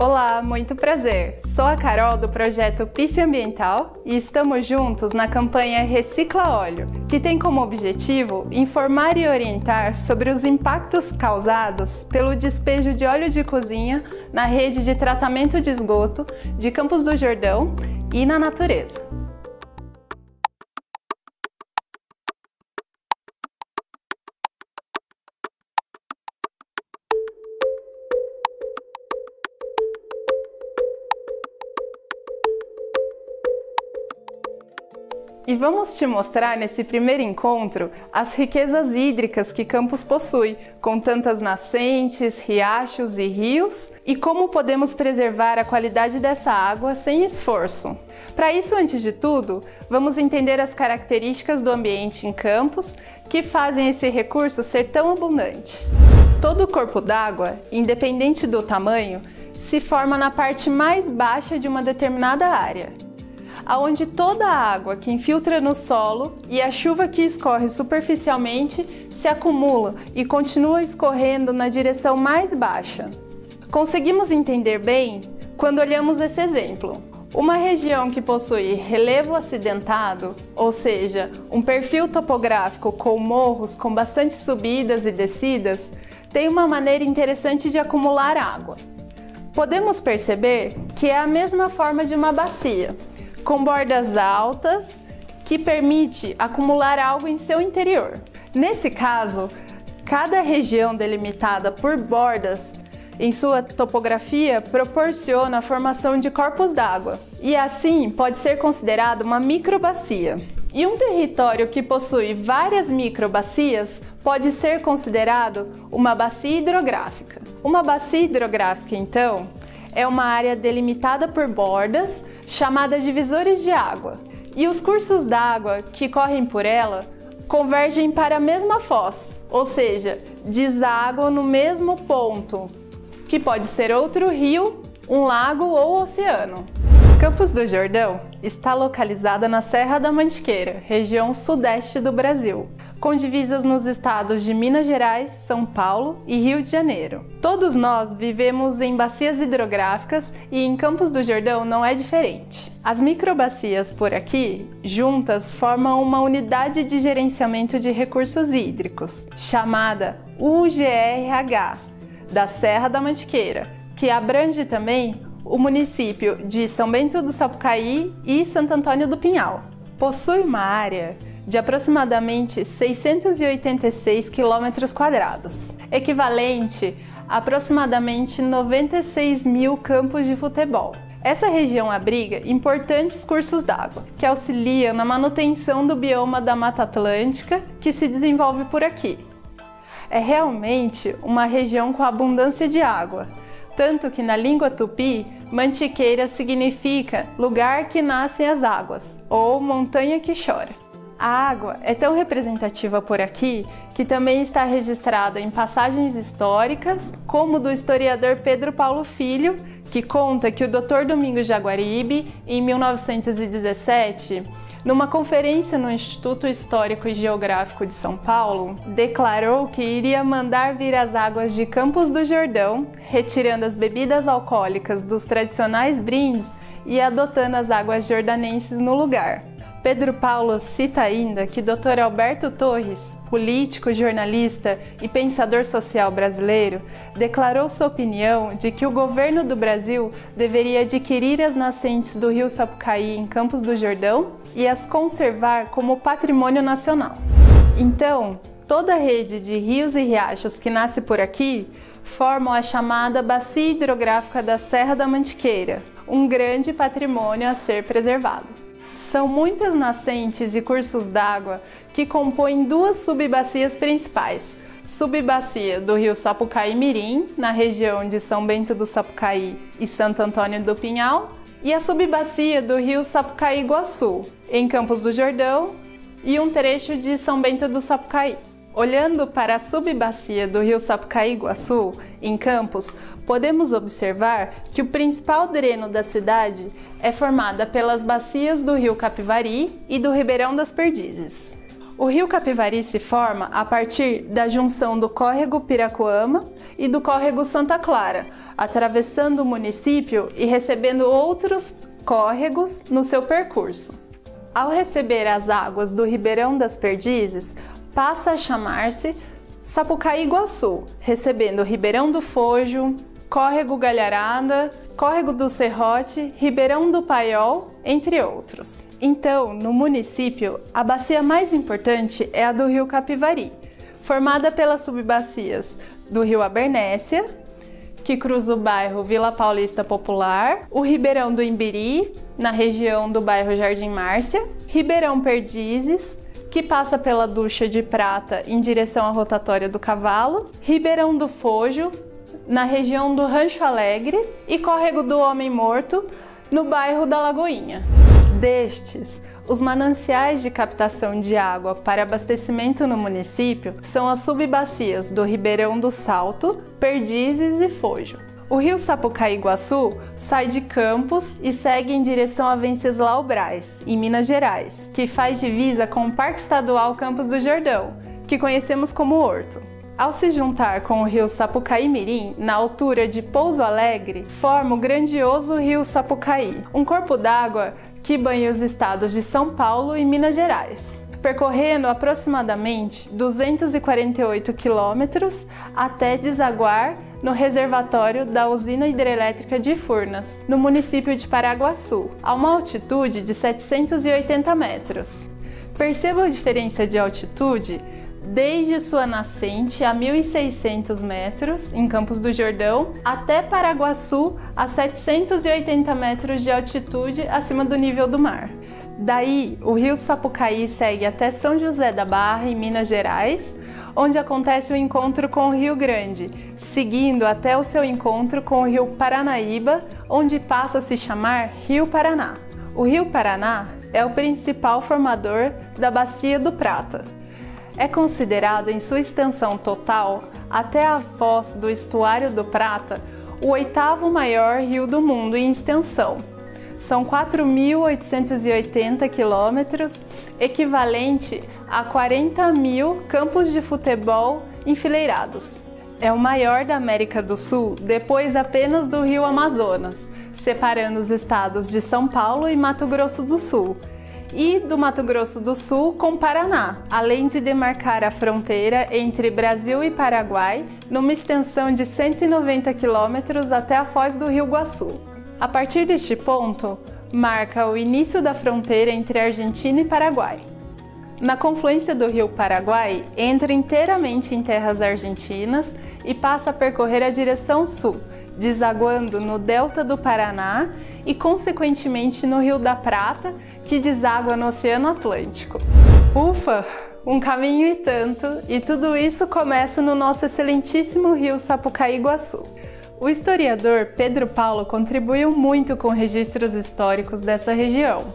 Olá, muito prazer! Sou a Carol do projeto Pisce Ambiental e estamos juntos na campanha Recicla Óleo, que tem como objetivo informar e orientar sobre os impactos causados pelo despejo de óleo de cozinha na rede de tratamento de esgoto de Campos do Jordão e na natureza. E vamos te mostrar nesse primeiro encontro as riquezas hídricas que Campos possui, com tantas nascentes, riachos e rios, e como podemos preservar a qualidade dessa água sem esforço. Para isso, antes de tudo, vamos entender as características do ambiente em Campos que fazem esse recurso ser tão abundante. Todo o corpo d'água, independente do tamanho, se forma na parte mais baixa de uma determinada área, aonde toda a água que infiltra no solo e a chuva que escorre superficialmente se acumula e continua escorrendo na direção mais baixa. Conseguimos entender bem quando olhamos esse exemplo. Uma região que possui relevo acidentado, ou seja, um perfil topográfico com morros com bastante subidas e descidas, tem uma maneira interessante de acumular água. Podemos perceber que é a mesma forma de uma bacia, com bordas altas, que permite acumular água em seu interior. Nesse caso, cada região delimitada por bordas em sua topografia proporciona a formação de corpos d'água, e assim pode ser considerado uma microbacia. E um território que possui várias microbacias pode ser considerado uma bacia hidrográfica. Uma bacia hidrográfica, então, é uma área delimitada por bordas, chamada divisores de água, e os cursos d'água que correm por ela convergem para a mesma foz, ou seja, desaguam no mesmo ponto, que pode ser outro rio, um lago ou oceano. Campos do Jordão está localizada na Serra da Mantiqueira, região sudeste do Brasil, com divisas nos estados de Minas Gerais, São Paulo e Rio de Janeiro. Todos nós vivemos em bacias hidrográficas e em Campos do Jordão não é diferente. As microbacias por aqui, juntas, formam uma unidade de gerenciamento de recursos hídricos, chamada UGRH, da Serra da Mantiqueira, que abrange também o município de São Bento do Sapucaí e Santo Antônio do Pinhal. Possui uma área de aproximadamente 686 km², equivalente a aproximadamente 96 mil campos de futebol. Essa região abriga importantes cursos d'água, que auxiliam na manutenção do bioma da Mata Atlântica que se desenvolve por aqui. É realmente uma região com abundância de água, tanto que na língua tupi, Mantiqueira significa lugar que nascem as águas, ou montanha que chora. A água é tão representativa por aqui que também está registrada em passagens históricas, como do historiador Pedro Paulo Filho, que conta que o Dr. Domingos Jaguaribe, em 1917, numa conferência no Instituto Histórico e Geográfico de São Paulo, declarou que iria mandar vir as águas de Campos do Jordão, retirando as bebidas alcoólicas dos tradicionais brindes e adotando as águas jordanenses no lugar. Pedro Paulo cita ainda que Dr. Alberto Torres, político, jornalista e pensador social brasileiro, declarou sua opinião de que o governo do Brasil deveria adquirir as nascentes do rio Sapucaí em Campos do Jordão e as conservar como patrimônio nacional. Então, toda a rede de rios e riachos que nasce por aqui formam a chamada Bacia Hidrográfica da Serra da Mantiqueira, um grande patrimônio a ser preservado. São muitas nascentes e cursos d'água que compõem duas subbacias principais. Subbacia do rio Sapucaí-Mirim, na região de São Bento do Sapucaí e Santo Antônio do Pinhal, e a subbacia do rio Sapucaí-Iguaçu, em Campos do Jordão, e um trecho de São Bento do Sapucaí. Olhando para a subbacia do rio Sapucaí-Iguaçu, em Campos, podemos observar que o principal dreno da cidade é formada pelas bacias do rio Capivari e do Ribeirão das Perdizes. O rio Capivari se forma a partir da junção do córrego Piracoama e do córrego Santa Clara, atravessando o município e recebendo outros córregos no seu percurso. Ao receber as águas do Ribeirão das Perdizes, passa a chamar-se Sapucaí-Iguaçu, recebendo Ribeirão do Fojo, Córrego Galharada, Córrego do Serrote, Ribeirão do Paiol, entre outros. Então, no município, a bacia mais importante é a do rio Capivari, formada pelas subbacias do rio Abernésia, que cruza o bairro Vila Paulista Popular, o Ribeirão do Imbiri, na região do bairro Jardim Márcia, Ribeirão Perdizes, que passa pela Ducha de Prata em direção à rotatória do Cavalo, Ribeirão do Fojo, na região do Rancho Alegre, e Córrego do Homem Morto, no bairro da Lagoinha. Destes, os mananciais de captação de água para abastecimento no município são as subbacias do Ribeirão do Salto, Perdizes e Fojo. O rio Sapucaí-Iguaçu sai de Campos e segue em direção a Venceslau Braz, em Minas Gerais, que faz divisa com o Parque Estadual Campos do Jordão, que conhecemos como Horto. Ao se juntar com o rio Sapucaí-Mirim, na altura de Pouso Alegre, forma o grandioso rio Sapucaí, um corpo d'água que banha os estados de São Paulo e Minas Gerais, percorrendo aproximadamente 248 quilômetros até desaguar no reservatório da usina hidrelétrica de Furnas, no município de Paraguaçu, a uma altitude de 780 metros. Perceba a diferença de altitude desde sua nascente a 1.600 metros, em Campos do Jordão, até Paraguaçu, a 780 metros de altitude acima do nível do mar. Daí, o rio Sapucaí segue até São José da Barra, em Minas Gerais, onde acontece o encontro com o Rio Grande, seguindo até o seu encontro com o rio Paranaíba, onde passa a se chamar Rio Paraná. O rio Paraná é o principal formador da Bacia do Prata. É considerado, em sua extensão total, até a foz do Estuário do Prata, o oitavo maior rio do mundo em extensão. São 4.880 quilômetros, equivalente a 40.000 campos de futebol enfileirados. É o maior da América do Sul, depois apenas do rio Amazonas, separando os estados de São Paulo e Mato Grosso do Sul, e do Mato Grosso do Sul com Paraná, além de demarcar a fronteira entre Brasil e Paraguai, numa extensão de 190 quilômetros até a foz do Rio Iguaçu. A partir deste ponto, marca o início da fronteira entre Argentina e Paraguai. Na confluência do rio Paraguai, entra inteiramente em terras argentinas e passa a percorrer a direção sul, desaguando no delta do Paraná e, consequentemente, no Rio da Prata, que deságua no Oceano Atlântico. Ufa! Um caminho e tanto, e tudo isso começa no nosso excelentíssimo rio Sapucaí-Iguaçu. O historiador Pedro Paulo contribuiu muito com registros históricos dessa região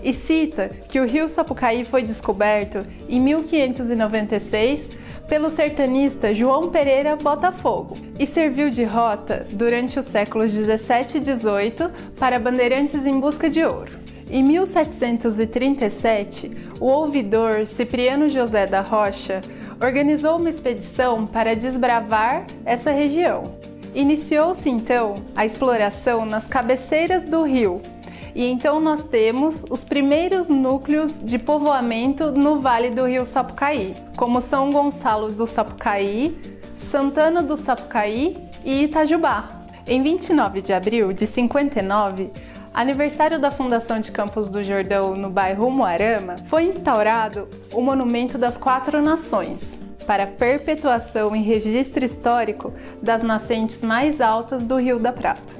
e cita que o rio Sapucaí foi descoberto em 1596 pelo sertanista João Pereira Botafogo e serviu de rota durante os séculos 17 e 18 para bandeirantes em busca de ouro. Em 1737, o ouvidor Cipriano José da Rocha organizou uma expedição para desbravar essa região. Iniciou-se então a exploração nas cabeceiras do rio, e então nós temos os primeiros núcleos de povoamento no Vale do Rio Sapucaí, como São Gonçalo do Sapucaí, Santana do Sapucaí e Itajubá. Em 29 de abril de 59, aniversário da fundação de Campos do Jordão no bairro Umuarama, foi instaurado o Monumento das Quatro Nações, para perpetuação e registro histórico das nascentes mais altas do Rio da Prata.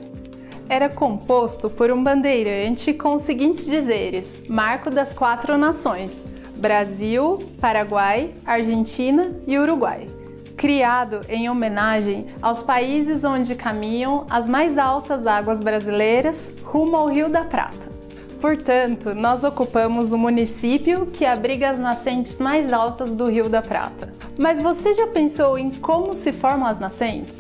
Era composto por um bandeirante com os seguintes dizeres: Marco das Quatro Nações, Brasil, Paraguai, Argentina e Uruguai. Criado em homenagem aos países onde caminham as mais altas águas brasileiras rumo ao Rio da Prata. Portanto, nós ocupamos o município que abriga as nascentes mais altas do Rio da Prata. Mas você já pensou em como se formam as nascentes?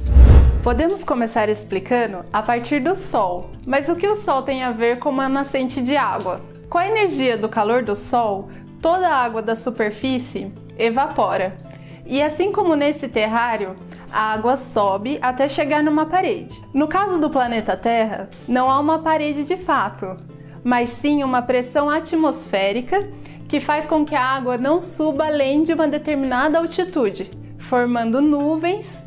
Podemos começar explicando a partir do Sol. Mas o que o Sol tem a ver com uma nascente de água? Com a energia do calor do Sol, toda a água da superfície evapora. E assim como nesse terrário, a água sobe até chegar numa parede. No caso do planeta Terra, não há uma parede de fato, mas sim uma pressão atmosférica que faz com que a água não suba além de uma determinada altitude, formando nuvens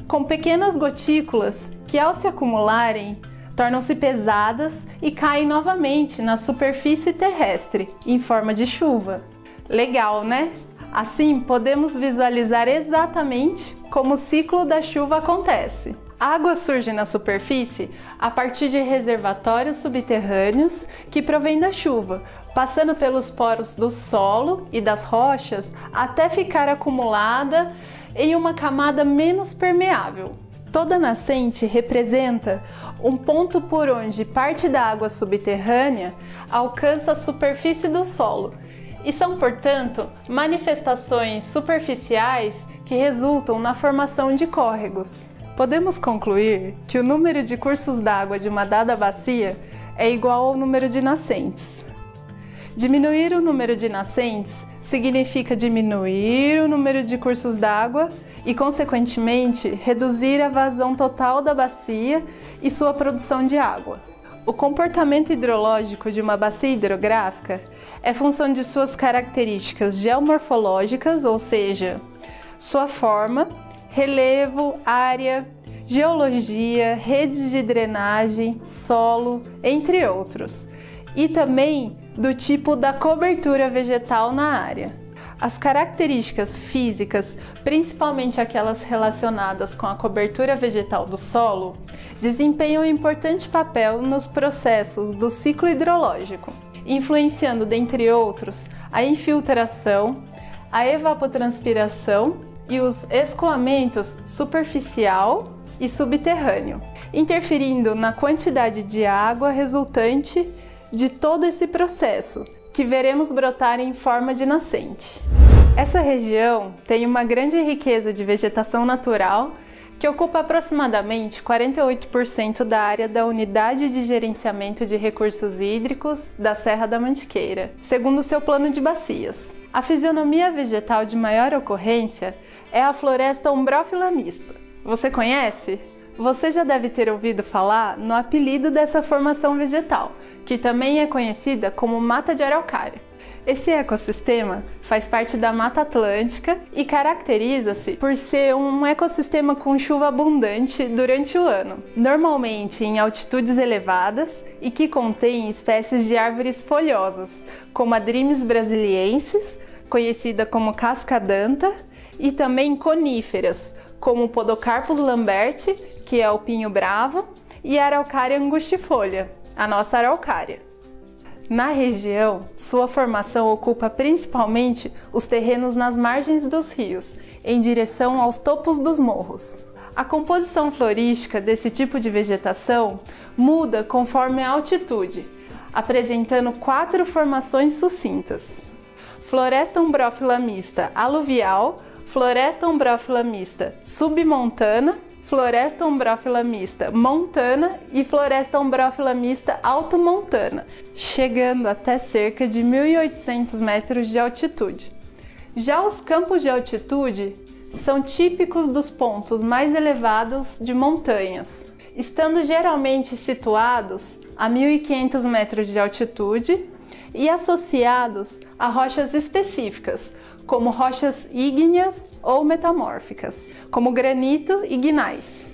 com pequenas gotículas que, ao se acumularem, tornam-se pesadas e caem novamente na superfície terrestre, em forma de chuva. Legal, né? Assim, podemos visualizar exatamente como o ciclo da chuva acontece. A água surge na superfície a partir de reservatórios subterrâneos que provêm da chuva, passando pelos poros do solo e das rochas até ficar acumulada em uma camada menos permeável. Toda nascente representa um ponto por onde parte da água subterrânea alcança a superfície do solo, e são, portanto, manifestações superficiais que resultam na formação de córregos. Podemos concluir que o número de cursos d'água de uma dada bacia é igual ao número de nascentes. Diminuir o número de nascentes significa diminuir o número de cursos d'água e, consequentemente, reduzir a vazão total da bacia e sua produção de água. O comportamento hidrológico de uma bacia hidrográfica é função de suas características geomorfológicas, ou seja, sua forma, relevo, área, geologia, redes de drenagem, solo, entre outros, e também do tipo da cobertura vegetal na área. As características físicas, principalmente aquelas relacionadas com a cobertura vegetal do solo, desempenham um importante papel nos processos do ciclo hidrológico, influenciando, dentre outros, a infiltração, a evapotranspiração e os escoamentos superficial e subterrâneo, interferindo na quantidade de água resultante de todo esse processo, que veremos brotar em forma de nascente. Essa região tem uma grande riqueza de vegetação natural que ocupa aproximadamente 48% da área da Unidade de Gerenciamento de Recursos Hídricos da Serra da Mantiqueira, segundo seu plano de bacias. A fisionomia vegetal de maior ocorrência é a floresta ombrófila mista. Você conhece? Você já deve ter ouvido falar no apelido dessa formação vegetal, que também é conhecida como mata de araucária. Esse ecossistema faz parte da Mata Atlântica e caracteriza-se por ser um ecossistema com chuva abundante durante o ano, normalmente em altitudes elevadas e que contém espécies de árvores folhosas, como a Drimys brasiliensis, conhecida como cascadanta, e também coníferas, como o Podocarpus lamberti, que é o pinho bravo, e a Araucária angustifolha, a nossa araucária. Na região, sua formação ocupa principalmente os terrenos nas margens dos rios, em direção aos topos dos morros. A composição florística desse tipo de vegetação muda conforme a altitude, apresentando 4 formações sucintas: floresta ombrófila mista aluvial, floresta ombrófila mista submontana, floresta ombrófila mista montana e floresta ombrófila mista altomontana, chegando até cerca de 1.800 metros de altitude. Já os campos de altitude são típicos dos pontos mais elevados de montanhas, estando geralmente situados a 1.500 metros de altitude e associados a rochas específicas, como rochas ígneas ou metamórficas, como granito e gneiss.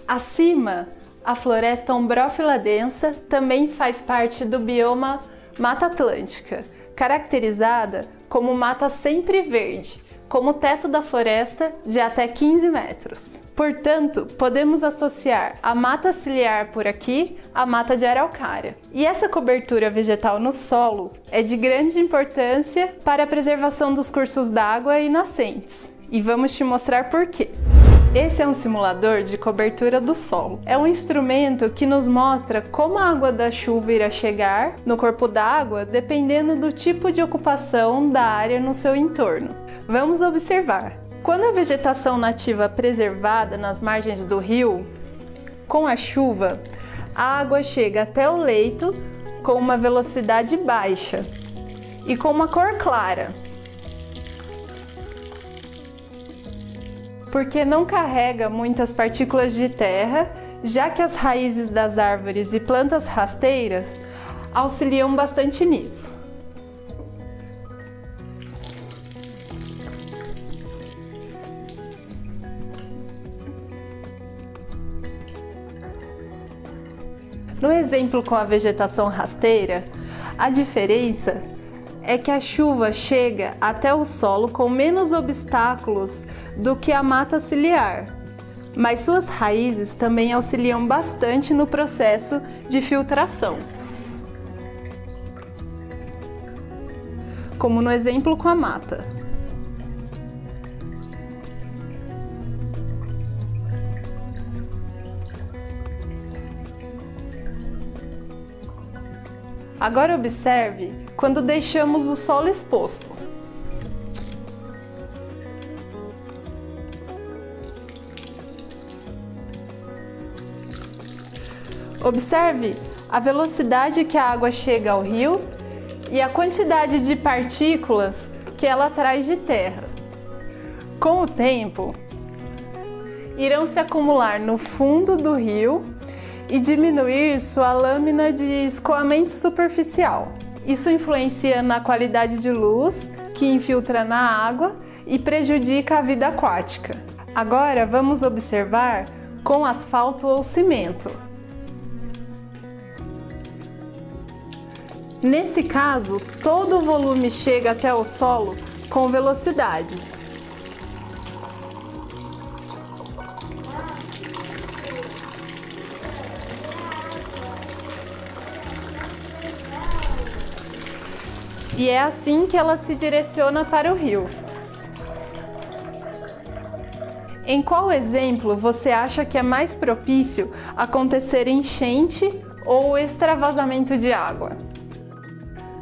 Acima, a floresta ombrófila densa também faz parte do bioma Mata Atlântica, caracterizada como mata sempre verde, como teto da floresta de até 15 metros. Portanto, podemos associar a mata ciliar por aqui à mata de araucária. E essa cobertura vegetal no solo é de grande importância para a preservação dos cursos d'água e nascentes. E vamos te mostrar por quê. Esse é um simulador de cobertura do solo. É um instrumento que nos mostra como a água da chuva irá chegar no corpo d'água dependendo do tipo de ocupação da área no seu entorno. Vamos observar. Quando a vegetação nativa preservada nas margens do rio, com a chuva, a água chega até o leito com uma velocidade baixa e com uma cor clara, porque não carrega muitas partículas de terra, já que as raízes das árvores e plantas rasteiras auxiliam bastante nisso. No exemplo com a vegetação rasteira, a diferença é que a chuva chega até o solo com menos obstáculos do que a mata ciliar, mas suas raízes também auxiliam bastante no processo de filtração, como no exemplo com a mata. Agora observe quando deixamos o solo exposto. Observe a velocidade que a água chega ao rio e a quantidade de partículas que ela traz de terra. Com o tempo, irão se acumular no fundo do rio e diminuir sua lâmina de escoamento superficial. Isso influencia na qualidade de luz que infiltra na água e prejudica a vida aquática. Agora vamos observar com asfalto ou cimento. Nesse caso, todo o volume chega até o solo com velocidade. E é assim que ela se direciona para o rio. Em qual exemplo você acha que é mais propício acontecer enchente ou extravasamento de água?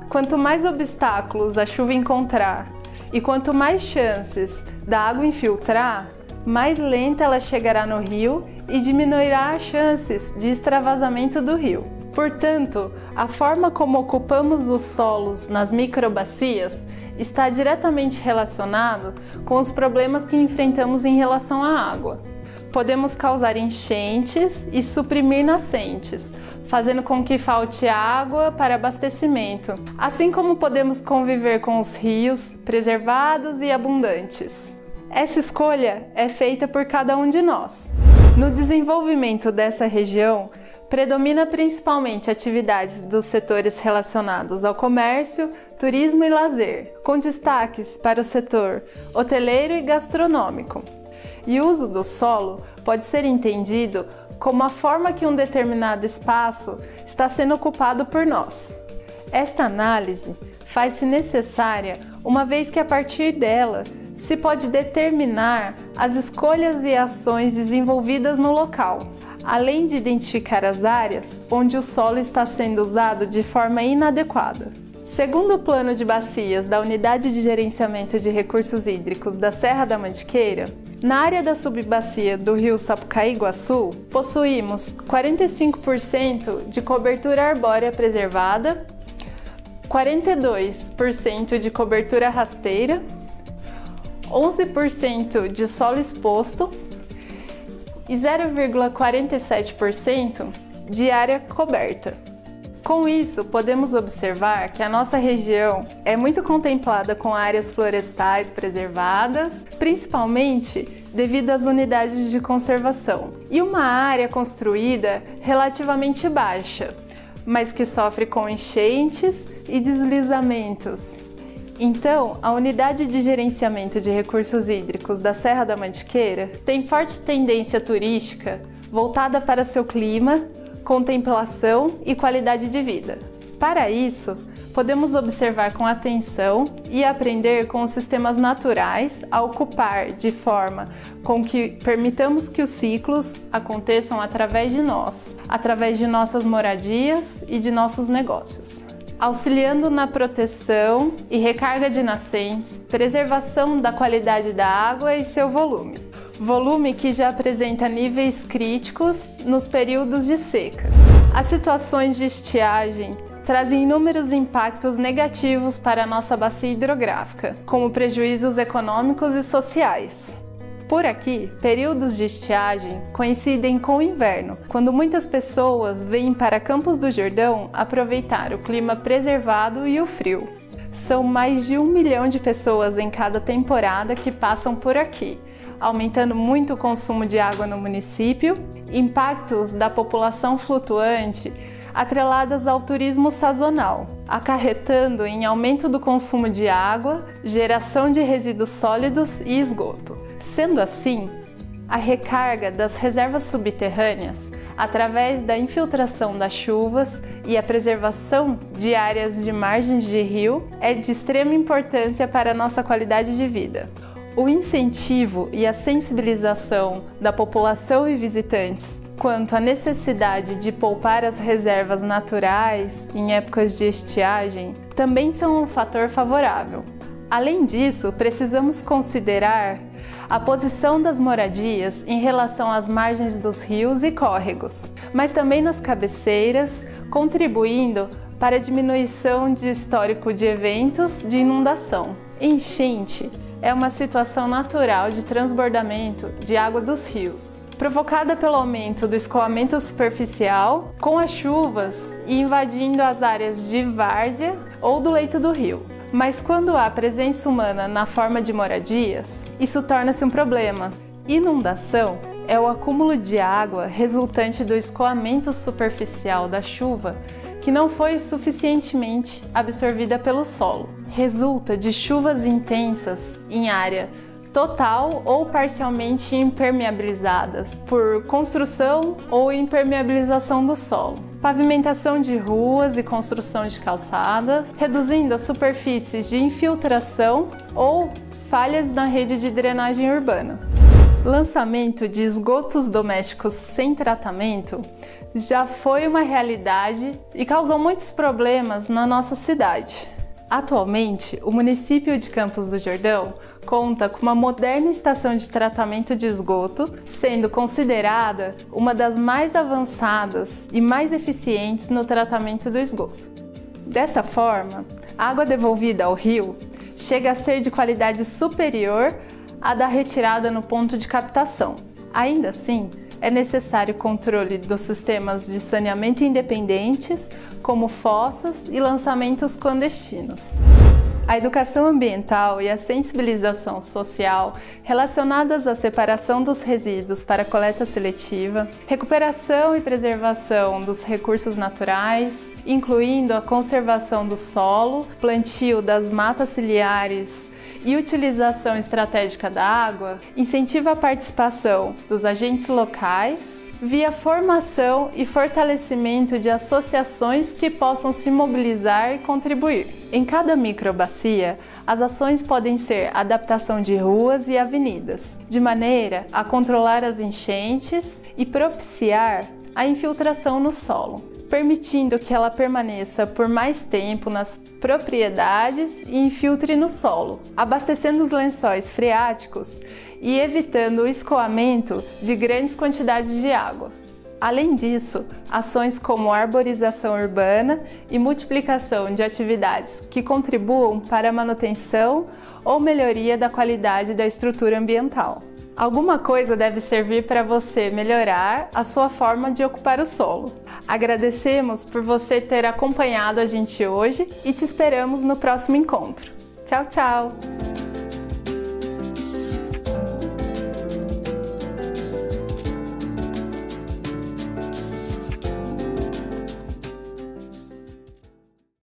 Quanto mais obstáculos a chuva encontrar e quanto mais chances da água infiltrar, mais lenta ela chegará no rio e diminuirá as chances de extravasamento do rio. Portanto, a forma como ocupamos os solos nas microbacias está diretamente relacionado com os problemas que enfrentamos em relação à água. Podemos causar enchentes e suprimir nascentes, fazendo com que falte água para abastecimento, assim como podemos conviver com os rios preservados e abundantes. Essa escolha é feita por cada um de nós. No desenvolvimento dessa região, predomina principalmente atividades dos setores relacionados ao comércio, turismo e lazer, com destaques para o setor hoteleiro e gastronômico. E o uso do solo pode ser entendido como a forma que um determinado espaço está sendo ocupado por nós. Esta análise faz-se necessária uma vez que a partir dela se pode determinar as escolhas e ações desenvolvidas no local, além de identificar as áreas onde o solo está sendo usado de forma inadequada. Segundo o plano de bacias da Unidade de Gerenciamento de Recursos Hídricos da Serra da Mantiqueira, na área da subbacia do rio Sapucaí-Iguaçu, possuímos 45% de cobertura arbórea preservada, 42% de cobertura rasteira, 11% de solo exposto e 0,47% de área coberta. Com isso, podemos observar que a nossa região é muito contemplada com áreas florestais preservadas, principalmente devido às unidades de conservação, e uma área construída relativamente baixa, mas que sofre com enchentes e deslizamentos. Então, a Unidade de Gerenciamento de Recursos Hídricos da Serra da Mantiqueira tem forte tendência turística voltada para seu clima, contemplação e qualidade de vida. Para isso, podemos observar com atenção e aprender com os sistemas naturais a ocupar de forma com que permitamos que os ciclos aconteçam através de nós, através de nossas moradias e de nossos negócios, auxiliando na proteção e recarga de nascentes, preservação da qualidade da água e seu volume. Volume que já apresenta níveis críticos nos períodos de seca. As situações de estiagem trazem inúmeros impactos negativos para a nossa bacia hidrográfica, como prejuízos econômicos e sociais. Por aqui, períodos de estiagem coincidem com o inverno, quando muitas pessoas vêm para Campos do Jordão aproveitar o clima preservado e o frio. São mais de 1 milhão de pessoas em cada temporada que passam por aqui, aumentando muito o consumo de água no município, impactos da população flutuante atreladas ao turismo sazonal, acarretando em aumento do consumo de água, geração de resíduos sólidos e esgoto. Sendo assim, a recarga das reservas subterrâneas, através da infiltração das chuvas e a preservação de áreas de margens de rio, é de extrema importância para a nossa qualidade de vida. O incentivo e a sensibilização da população e visitantes quanto à necessidade de poupar as reservas naturais em épocas de estiagem também são um fator favorável. Além disso, precisamos considerar a posição das moradias em relação às margens dos rios e córregos, mas também nas cabeceiras, contribuindo para a diminuição de histórico de eventos de inundação. Enchente é uma situação natural de transbordamento de água dos rios, provocada pelo aumento do escoamento superficial com as chuvas e invadindo as áreas de várzea ou do leito do rio. Mas quando há presença humana na forma de moradias, isso torna-se um problema. Inundação é o acúmulo de água resultante do escoamento superficial da chuva que não foi suficientemente absorvida pelo solo. Resulta de chuvas intensas em área total ou parcialmente impermeabilizadas por construção ou impermeabilização do solo, pavimentação de ruas e construção de calçadas, reduzindo as superfícies de infiltração ou falhas na rede de drenagem urbana. Lançamento de esgotos domésticos sem tratamento já foi uma realidade e causou muitos problemas na nossa cidade. Atualmente, o município de Campos do Jordão conta com uma moderna estação de tratamento de esgoto, sendo considerada uma das mais avançadas e mais eficientes no tratamento do esgoto. Dessa forma, a água devolvida ao rio chega a ser de qualidade superior à da retirada no ponto de captação. Ainda assim, é necessário controle dos sistemas de saneamento independentes, como fossas e lançamentos clandestinos. A educação ambiental e a sensibilização social relacionadas à separação dos resíduos para coleta seletiva, recuperação e preservação dos recursos naturais, incluindo a conservação do solo, plantio das matas ciliares e utilização estratégica da água, incentiva a participação dos agentes locais via formação e fortalecimento de associações que possam se mobilizar e contribuir. Em cada microbacia, as ações podem ser adaptação de ruas e avenidas, de maneira a controlar as enchentes e propiciar a infiltração no solo, permitindo que ela permaneça por mais tempo nas propriedades e infiltre no solo, abastecendo os lençóis freáticos e evitando o escoamento de grandes quantidades de água. Além disso, ações como arborização urbana e multiplicação de atividades que contribuam para a manutenção ou melhoria da qualidade da estrutura ambiental. Alguma coisa deve servir para você melhorar a sua forma de ocupar o solo. Agradecemos por você ter acompanhado a gente hoje e te esperamos no próximo encontro. Tchau, tchau!